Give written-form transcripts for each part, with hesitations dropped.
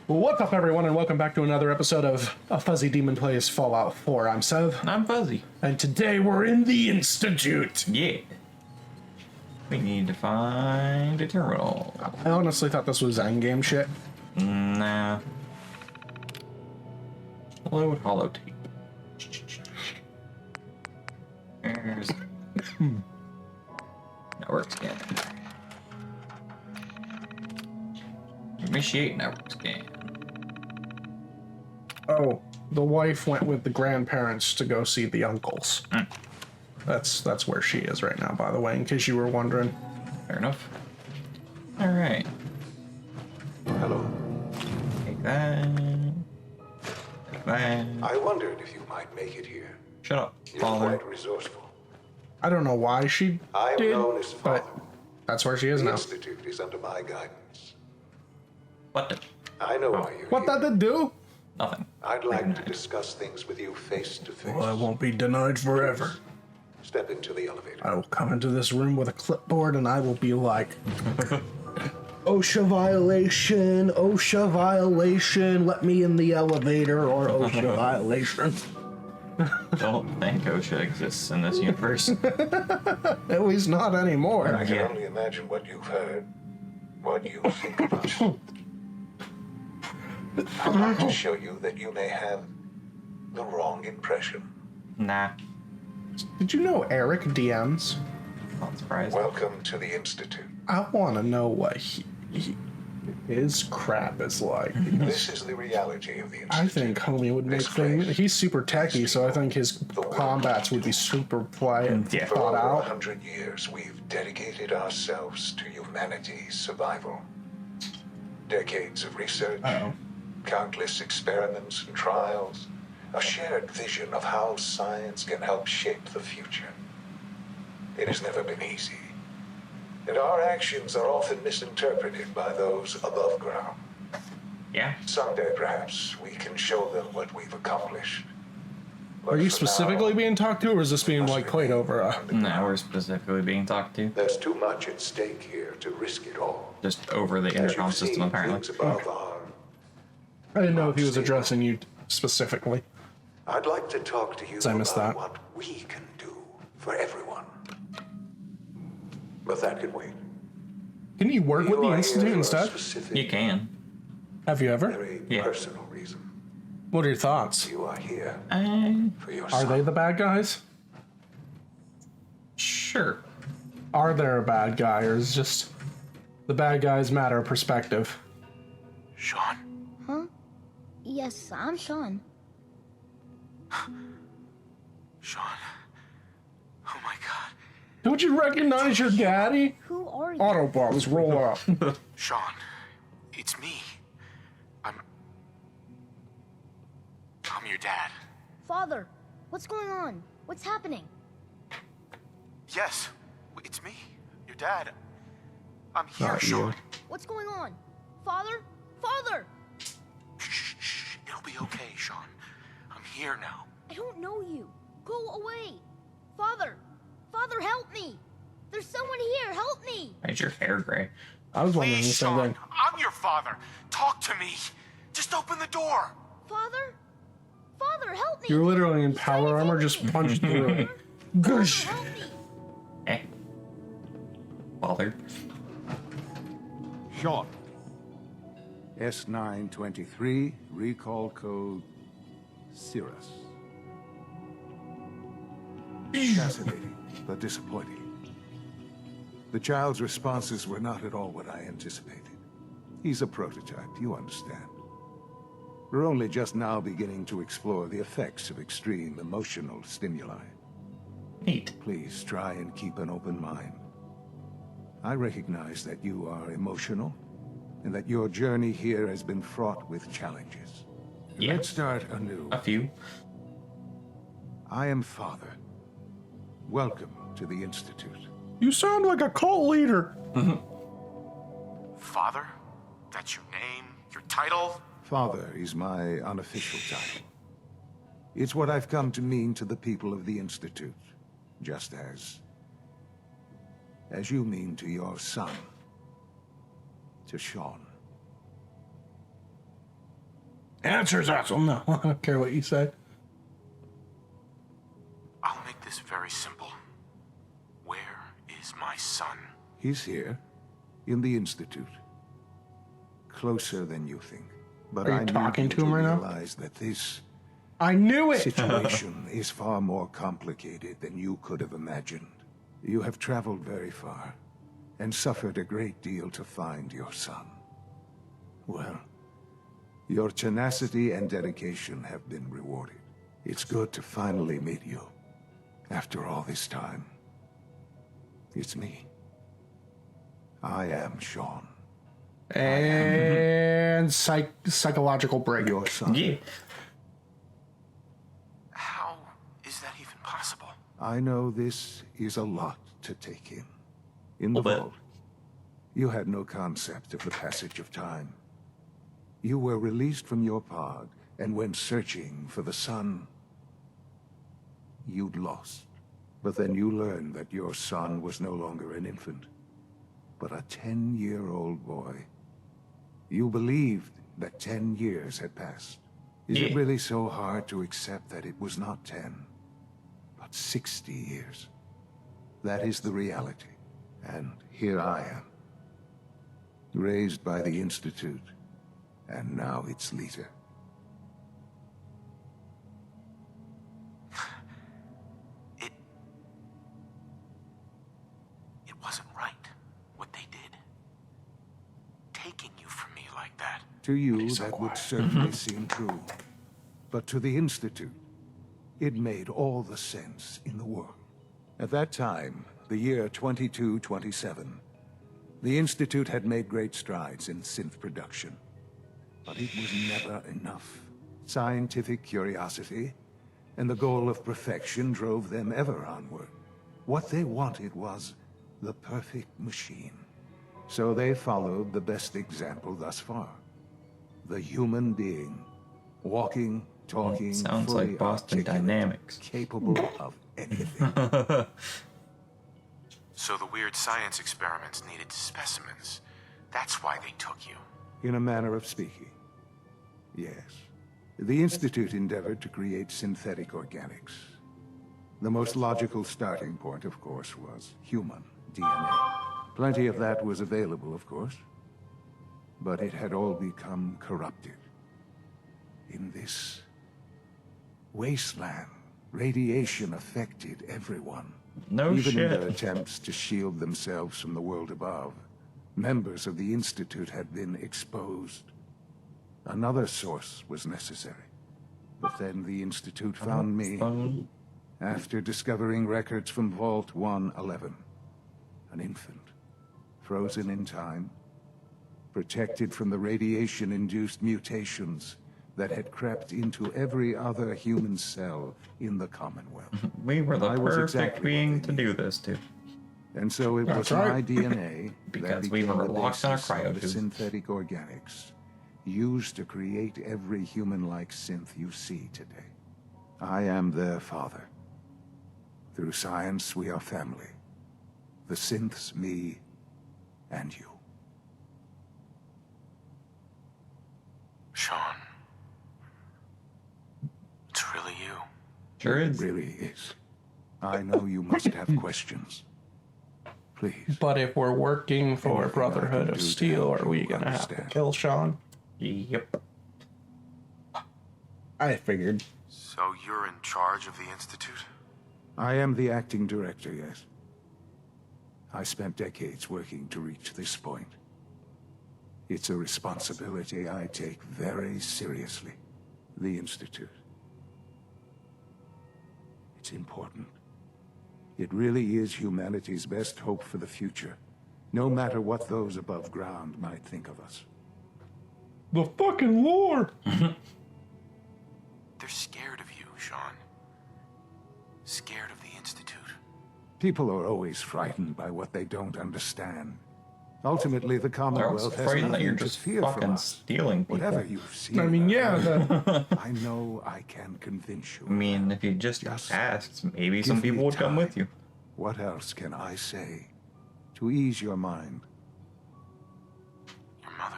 What's up, everyone, and welcome back to another episode of A Fuzzy Demon Plays Fallout 4. I'm Sev. I'm Fuzzy. And today we're in the Institute. Yeah. We need to find a terminal. I honestly thought this was endgame shit. Nah. Load holotape. There's network scan. Initiate network scan. Oh, the wife went with the grandparents to go see the uncles. That's where she is right now, by the way, in case you were wondering. Fair enough. Alright. Hello. Take that. Take that. I wondered if you might make it here. Shut up, You're father. quite resourceful. I don't know why she I'm did, known as Father. but that's where she is The now. Institute is under my guidance. What the? I know why you're What here. that to do? Nothing. I'd like to discuss things with you face to face. Well, I won't be denied forever. Step into the elevator. I will come into this room with a clipboard and I will be like, OSHA violation, OSHA violation, let me in the elevator, or OSHA violation. Don't think OSHA exists in this universe. At least not anymore. I can Yeah. only imagine what you've heard, what you think of us. I'd like to show you that you may have the wrong impression. Nah. Did you know Eric DMs? Not surprised. Welcome to the Institute. I want to know what his crap is like. This is the reality of the Institute. I think homie would make things. He's super techy, so I think his combats would be super quiet, Yeah. For thought over out. 100 years, we've dedicated ourselves to humanity's survival. Decades of research, Uh-oh. countless experiments and trials, a shared vision of how science can help shape the future. It has never been easy, and our actions are often misinterpreted by those above ground. Yeah. Someday, perhaps, we can show them what we've accomplished. But Are you for specifically now, being talked to, or is this being like played over? No, we're specifically being talked to. there's too much at stake here to risk it all. Just over the As intercom you've system, seen, apparently. things above are. I didn't know if he was addressing you specifically. I'd like to talk to you I missed about that. what we can do for everyone. But that can wait. Can you work with You the are here Institute for a instead? specific, You can. Have you ever? very Yeah. personal reason. What are your thoughts? You are here for your Are son. they the bad guys? Sure. Are there a bad guy, or is just the bad guys matter of perspective? Sean? Huh? Yes, I'm Sean. Sean? Oh my god. Don't you recognize your daddy? Who are you? Autobots, roll up. Sean, it's me. I'm your dad. Father, what's going on? What's happening? Yes, it's me, your dad. I'm here, Not you. Sean. What's going on? Father? Father! Shh, it'll be okay, Sean. I'm here now. I don't know you. Go away. Father! Father, help me! There's someone here, help me! Why is your hair gray? I was wondering the Please, same Sean, thing. I'm your father. Talk to me. Just open the door. Father? Father, help me! You're literally in He's trying power to armor, take just me. punch through it. Father, Gush! help me! Eh. Father. Sean. S923, recall code Cirrus. Fascinating, but disappointing. The child's responses were not at all what I anticipated. He's a prototype, you understand. We're only just now beginning to explore the effects of extreme emotional stimuli. Neat. Please try and keep an open mind. I recognize that you are emotional, and that your journey here has been fraught with challenges. Yeah. Let's start anew. A few. I am Father. Welcome to the Institute. You sound like a cult leader. Father? That's your name? Your title? Father is my unofficial title. It's what I've come to mean to the people of the Institute, just as you mean to your son, to Sean. Answers, asshole. No, I don't care what you say. I'll make this very simple. Where is my son? He's here, in the Institute. Closer than you think. But Are you I need talking you to him right now? realize that this I knew it! situation is far more complicated than you could have imagined. You have traveled very far, and suffered a great deal to find your son. Well, your tenacity and dedication have been rewarded. It's good to finally meet you. After all this time, it's me. I am Sean. And psychological break. Your son. Yeah. How is that even possible? I know this is a lot to take in. In the Little bit. vault, you had no concept of the passage of time. You were released from your pod, and when searching for the sun, you'd lost. But then you learned that your son was no longer an infant, but a 10-year-old boy. You believed that 10 years had passed. Is it Yeah. really so hard to accept that it was not 10, but 60 years? That is the reality. And here I am, raised by the Institute, and now its leader. It wasn't right, what they did. Taking you from me like that. To you, so that would quiet. certainly seem true. But to the Institute, it made all the sense in the world. At that time, the year 2227, the Institute had made great strides in synth production. But it was never enough. Scientific curiosity and the goal of perfection drove them ever onward. What they wanted was the perfect machine. So they followed the best example thus far. The human being, walking, talking, Sounds fully like Boston articulate, Dynamics. capable of anything. So the weird science experiments needed specimens. That's why they took you. In a manner of speaking, yes. The Institute endeavored to create synthetic organics. The most logical starting point, of course, was human DNA. Plenty of that was available, of course. But it had all become corrupted. In this wasteland, radiation affected everyone. No Even in shit. their attempts to shield themselves from the world above, members of the Institute had been exposed. Another source was necessary. But then the Institute found me Phone. after discovering records from Vault 111. An infant, frozen in time, protected from the radiation-induced mutations that had crept into every other human cell in the Commonwealth. We were the I was perfect exactly what being they to do needed. this to. And so it was That's my right. DNA Because that we became were the locked in a basis of the cryotube. synthetic organics used to create every human-like synth you see today. I am their father. Through science, we are family. The synths, me, and you. Sean. It's really you. Sure It is. really is. I know you must have questions. Please. But if we're working for Anything I Brotherhood can of do to Steel, help are we you gonna have to understand. kill Sean? Yep. I figured. So you're in charge of the Institute? I am the acting director, yes. I spent decades working to reach this point. It's a responsibility I take very seriously. The Institute. It's important. It really is humanity's best hope for the future, no matter what those above ground might think of us. The fucking lore! They're scared of you, Sean. Scared of the Institute. People are always frightened by what they don't understand. Ultimately, the They're also Commonwealth has afraid that you're nothing to just fear from fucking us. stealing people. Whatever you've seen. I mean, yeah, I know I can convince you. I mean, if you just Just asked, maybe give some me people would come time. with you. What else can I say to ease your mind? Your mother.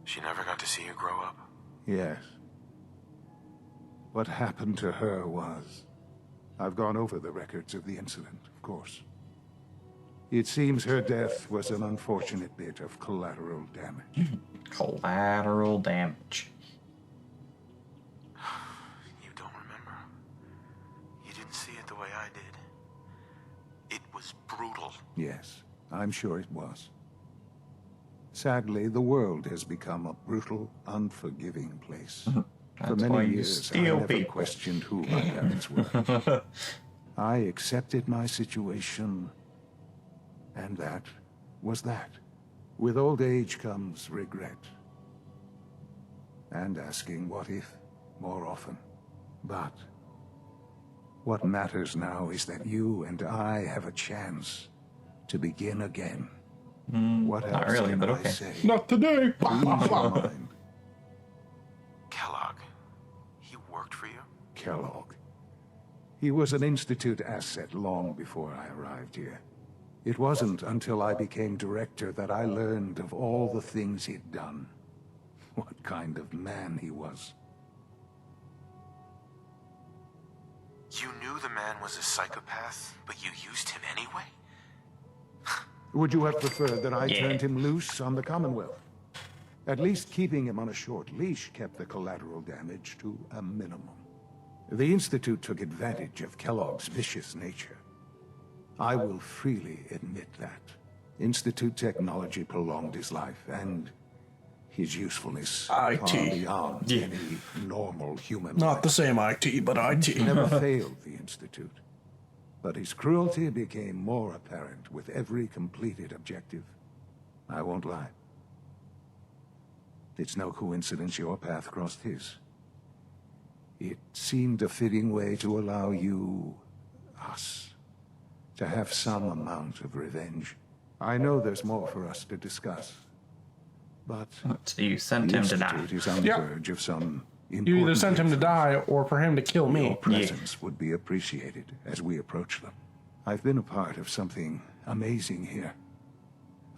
She never got to see you grow up. Yes. What happened to her was... I've gone over the records of the incident, of course. It seems her death was an unfortunate bit of collateral damage. Collateral damage. You don't remember. You didn't see it the way I did. It was brutal. Yes, I'm sure it was. Sadly, the world has become a brutal, unforgiving place. For That's why many you years, I steal never people. questioned who my parents were. I accepted my situation, and that was that. With old age comes regret. And asking what if more often. But what matters now is that you and I have a chance to begin again. What not else really, can but I okay. say? Not today. Ease your mind. Kellogg, he worked for you? Kellogg. He was an Institute asset long before I arrived here. It wasn't until I became director that I learned of all the things he'd done. What kind of man he was. You knew the man was a psychopath, but you used him anyway? Would you have preferred that I Yeah. turned him loose on the Commonwealth? At least keeping him on a short leash kept the collateral damage to a minimum. The Institute took advantage of Kellogg's vicious nature. I will freely admit that. Institute technology prolonged his life, and his usefulness IT. far beyond Yeah. any normal human Not life. the same IT, but IT. He never failed the Institute. But his cruelty became more apparent with every completed objective. I won't lie. It's no coincidence your path crossed his. It seemed a fitting way to allow you, us, to have some amount of revenge. I know there's more for us to discuss. But So you sent the him to die. Institute is on the Yep. verge of some You either important sent him to breakthroughs. die or for him to kill me. Your presence would be appreciated as we approach them. I've been a part of something amazing here.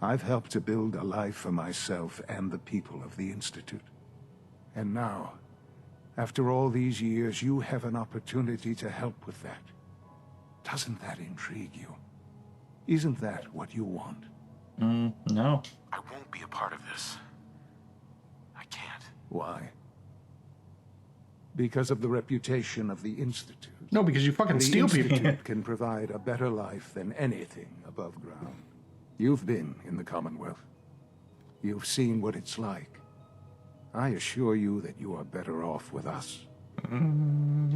I've helped to build a life for myself and the people of the Institute. And now, after all these years, you have an opportunity to help with that. Doesn't that intrigue you? Isn't that what you want? No. I won't be a part of this. I can't. Why? Because of the reputation of the Institute. No, because you fucking The steal people. Institute can provide a better life than anything above ground. You've been in the Commonwealth. You've seen what it's like. I assure you that you are better off with us.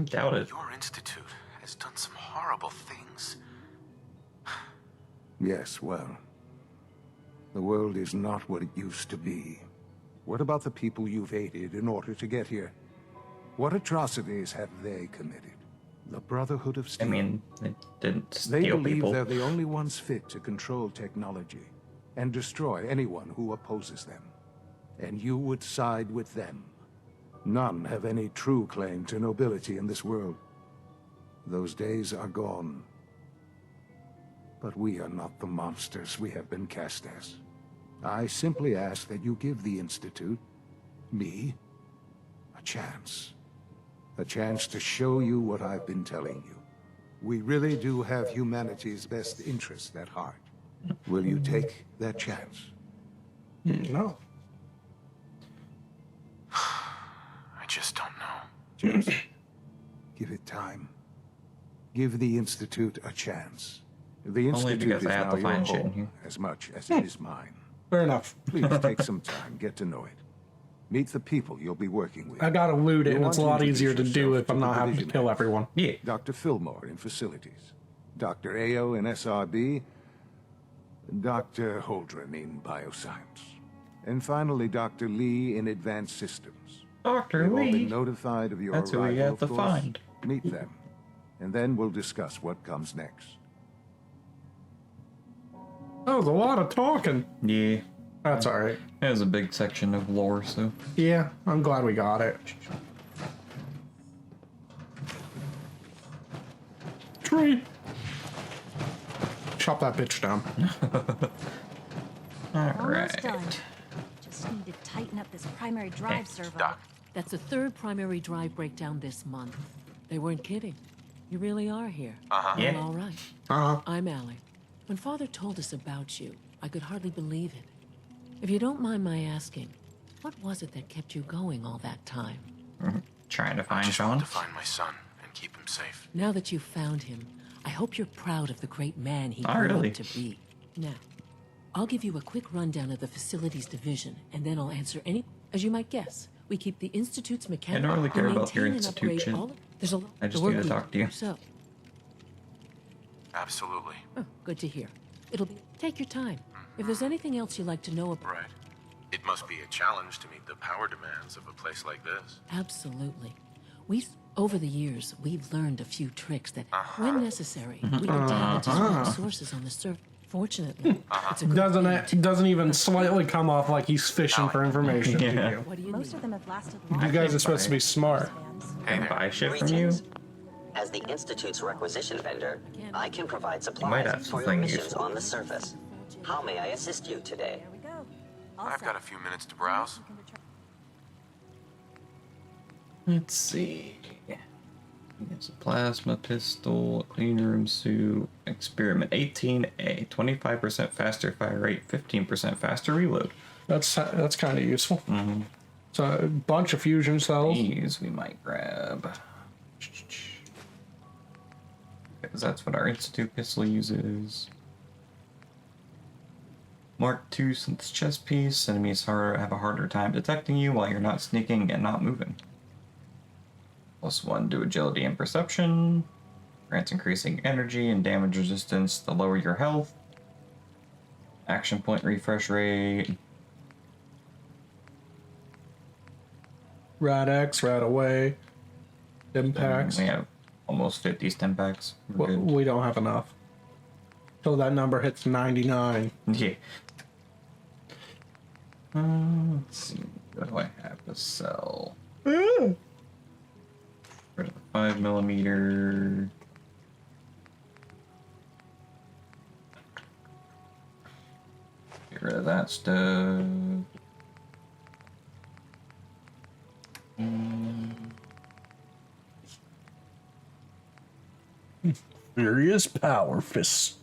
Doubt it. Your institute has done some horrible things. Yes, well, the world is not what it used to be. What about the people you've aided in order to get here? What atrocities have they committed? The Brotherhood of I Steel. mean, they didn't They steal believe people. they're the only ones fit to control technology and destroy anyone who opposes them. And you would side with them. None have any true claim to nobility in this world. Those days are gone. But we are not the monsters we have been cast as. I simply ask that you give the Institute, me, a chance. A chance to show you what I've been telling you. We really do have humanity's best interest at heart. Will you take that chance? No. I just don't know. Just give it time. Give the Institute a chance. The Only Institute because is I have now to your find shit in home here. as much as it is mine. Fair enough. Please take some time, get to know it. Meet the people you'll be working with. I gotta loot it, You and it's a want lot to easier to introduce do yourself if I'm to not the having to division kill head. everyone. Yeah. Dr. Fillmore in facilities, Dr. Ayo in SRB, Dr. Holdren in bioscience, and finally Dr. Lee in advanced systems. Dr. They've all Lee. been notified of your That's who we arrival, have of to course. find. Meet them, and then we'll discuss what comes next. That was a lot of talking. Yeah. That's alright. It was a big section of lore, so. Yeah, I'm glad we got it. Tree! Chop that bitch down. Alright. Almost done. Just need to tighten up this primary drive servo. Doc, That's the third primary drive breakdown this month. They weren't kidding. You really are here. Yeah. Well, all right. Uh-huh. I'm Allie. When Father told us about you, I could hardly believe it. If you don't mind my asking, what was it that kept you going all that time? Trying to I find just want Sean. to find my son and keep him safe. Now that you've found him, I hope you're proud of the great man he Not grew really. up to be. Now, I'll give you a quick rundown of the facilities division, and then I'll answer any... As you might guess, we keep the Institute's mechanical... don't really care we about your maintain and institute upgrade shit. all- There's a lot I just work need to we talk to you. do, So, Absolutely. oh, good to hear. It'll be... Take your time. If there's anything else you'd like to know about... Right. It must be a challenge to meet the power demands of a place like this. Absolutely. Over the years, we've learned a few tricks that, when necessary, we can tap into small sources on the surface. Fortunately, it's a good thing to- Doesn't even slightly come off like he's fishing for information. Yeah. To you. What do you Most need? of them have lasted You long. guys are supposed to be smart. Hey Can I there. buy shit from you? Greetings. As the Institute's requisition vendor, I can provide might supplies have for your something missions useful. on the surface. How may I assist you today? There we go. All I've set. got a few minutes to browse. You can return- Let's see. It's a plasma pistol, a clean room suit, experiment 18A, 25% faster fire rate, 15% faster reload. That's kind of useful. So a bunch of fusion cells. These we might grab. Because that's what our Institute pistol uses. Mark II synth chest piece. Enemies have a harder time detecting you while you're not sneaking and not moving. +1 to agility and perception. Grants increasing energy and damage resistance to lower your health. Action point refresh rate. Rad X, Rad Away, Impacts. We have almost 50 stim packs. We're Well, good. we don't have enough. Till that number hits 99. Yeah. Let's see. What do I have to sell? Rid of the 5mm. Get rid of that stuff. Furious Power Fist.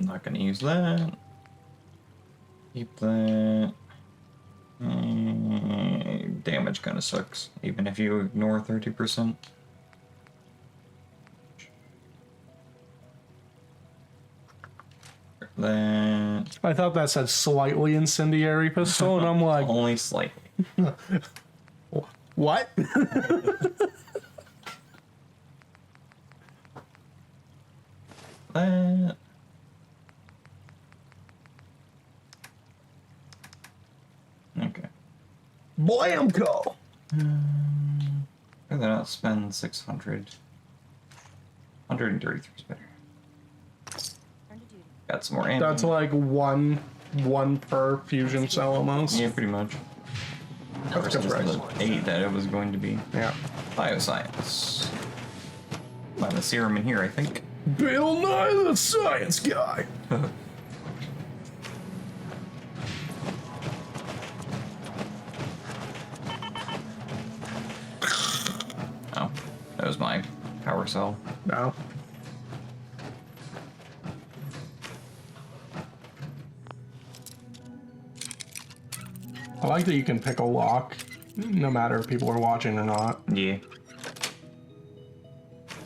I'm not gonna use that. Keep that. Damage kind of sucks, even if you ignore 30%. That I thought that said slightly incendiary pistol, and I'm like, only slightly. what? That. Okay. Blamco! Rather not spend 600. 133 is better. Turn to duty. Got some more ammo. That's like one per fusion cell almost. Yeah, pretty much. Versus price. the 8 that it was going to be. Yeah. Bioscience. Find the serum in here, I think. Bill Nye the Science Guy. Oh, that was my power cell. No. I like that you can pick a lock, no matter if people are watching or not. Yeah.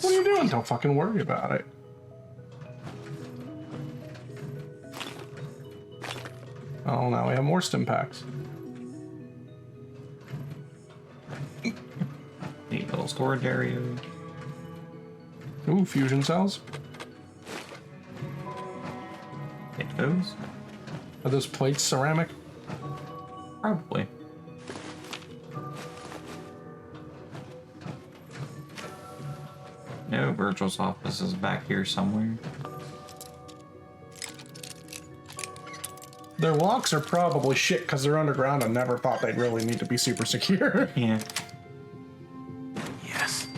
What are you doing? Don't fucking worry about it. Oh, now we have more stim packs. Neat little storage area. Ooh, fusion cells. Take those. Are those plates ceramic? Probably. No, Virgil's office is back here somewhere. Their locks are probably shit because they're underground and never thought they'd really need to be super secure. Yeah. Yes.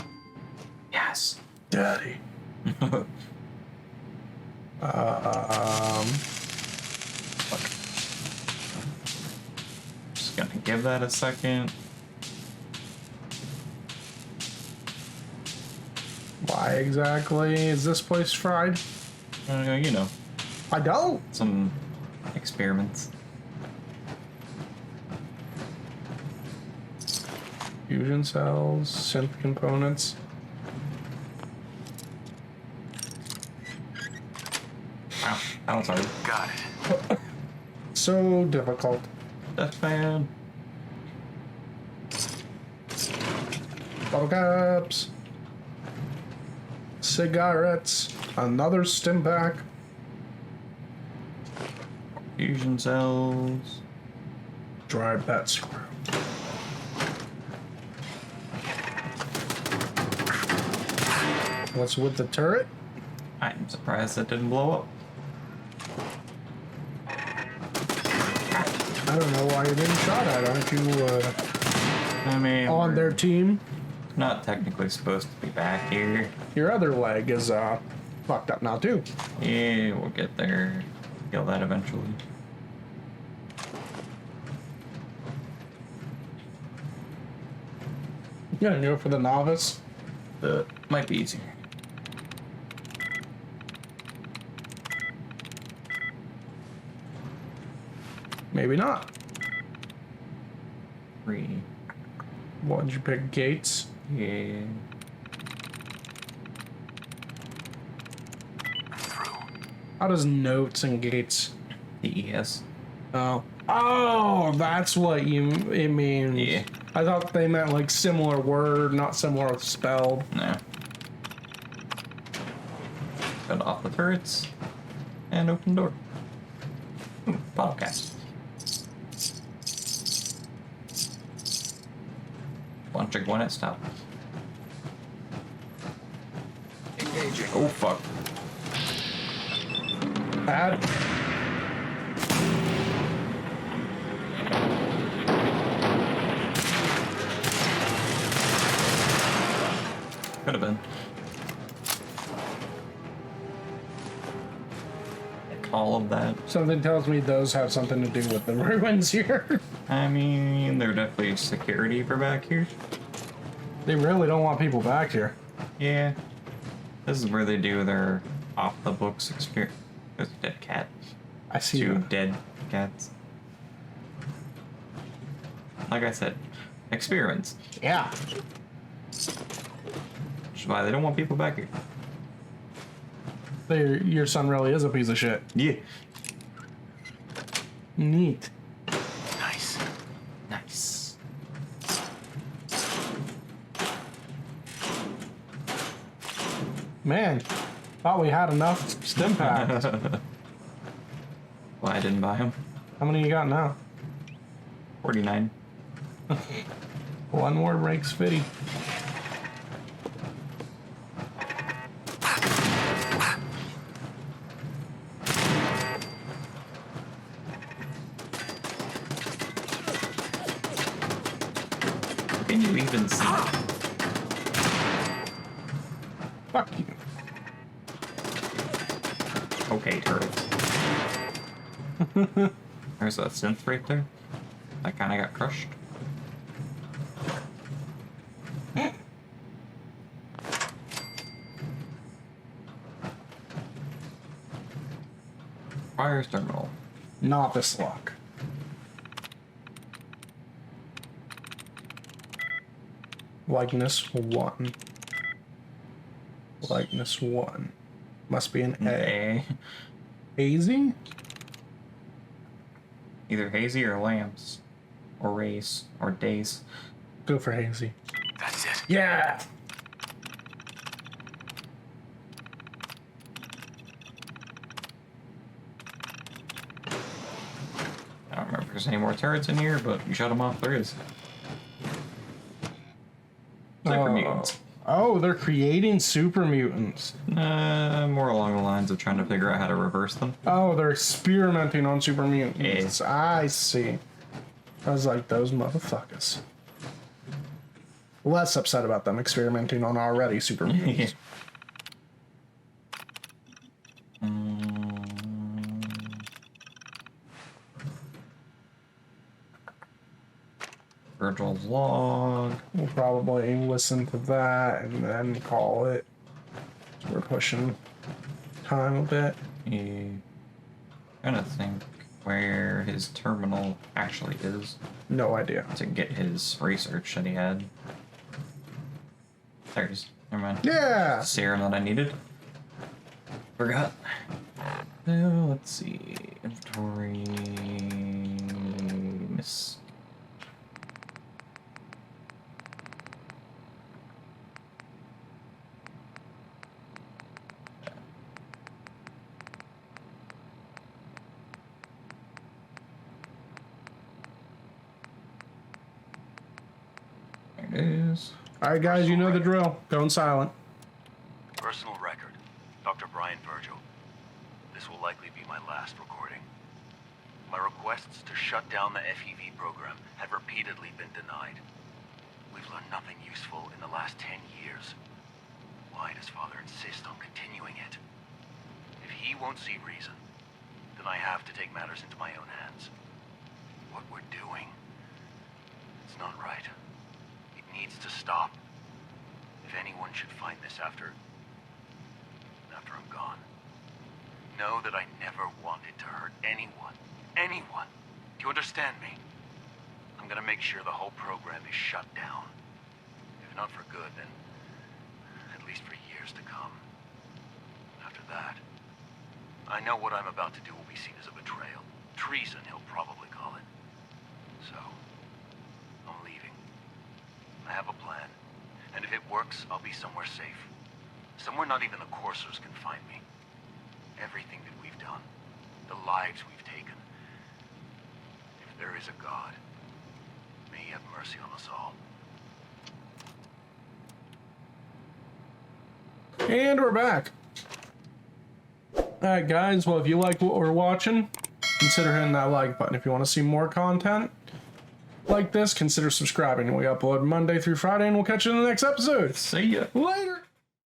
Yes. Daddy. Just gonna give that a second. Why exactly is this place fried? You know, I don't. some experiments. Fusion cells, synth components. Wow, that was hard. Got it. So difficult. Death fan. Bottle caps. Cigarettes. Another stim pack. Fusion cells. Drive that squirrel. What's with the turret? I'm surprised that didn't blow up. I don't know why you're getting shot at. Aren't you I mean, on we're their team? not technically supposed to be back here. Your other leg is fucked up now too. Yeah, we'll get there. Kill that eventually. You gonna go for the novice? Might be easier. Maybe not. 3. Why'd you pick Gates? Yeah. How does notes and Gates? DES. Oh. Oh, that's what it means. Yeah. I thought they meant like similar word, not similar spelled. No. Cut off the turrets. And open door. Ooh, bottle caps. Bunch of Gwinnett stop. Engaging. Oh fuck. Bad. Could have been. All of that. Something tells me those have something to do with the ruins here. I mean, they're definitely security for back here. They really don't want people back here. Yeah. This is where they do their off-the-books experience. There's a dead cat. I see. 2 dead cats. Like I said, experiments. Yeah. Which is why they don't want people back here. Your son really is a piece of shit. Yeah. Neat. Nice. Nice. Man, thought we had enough stim packs. Well, I didn't buy them. How many you got now? 49. One more breaks 50. Can you even see? Fuck you. Okay, turtles. There's that synth right there. That kind of got crushed. Fires terminal. Novice lock. Likeness 1. Likeness 1. Must be an A. A. Hazy? Either hazy or lamps. Or rays. Or days. Go for hazy. That's it. Yeah! I don't remember if there's any more turrets in here, but you shut them off, there is. Super mutants. Oh, they're creating super mutants. More along the lines of trying to figure out how to reverse them. Oh, they're experimenting on super mutants. I see. I was like, those motherfuckers. Less upset about them experimenting on already super mutants. Virgil's log. We'll probably listen to that and then call it. We're pushing time a bit. Trying to think where his terminal actually is No idea. to get his research that he had. There it is. Never mind. Yeah! Serum that I needed. Forgot. Let's see. Inventory. Miss. There it is. Alright, guys, you know the drill. Going silent. Personal record. Dr. Brian Virgil. This will likely be my last recording. My requests to shut down the FEV program have repeatedly been denied. We've learned nothing useful in the last 10 years. Why does Father insist on continuing it? If he won't see reason, then I have to take matters into my own hands. What we're doing, it's not right. It needs to stop. If anyone should find this after I'm gone, know that I never wanted to hurt anyone. Anyone. Do you understand me? I'm gonna make sure the whole program is shut down. If not for good, then at least for years to come. After that, I know what I'm about to do will be seen as a betrayal. Treason, he'll probably call it. So, I'm leaving. I have a plan. And if it works, I'll be somewhere safe. Somewhere not even the coursers can find me. Everything that we've done, the lives we've taken. If there is a God, may he have mercy on us all. And we're back. Alright, guys, well, if you like what we're watching, consider hitting that like button. If you want to see more content like this, consider subscribing. We upload Monday through Friday, and we'll catch you in the next episode. See ya. Later.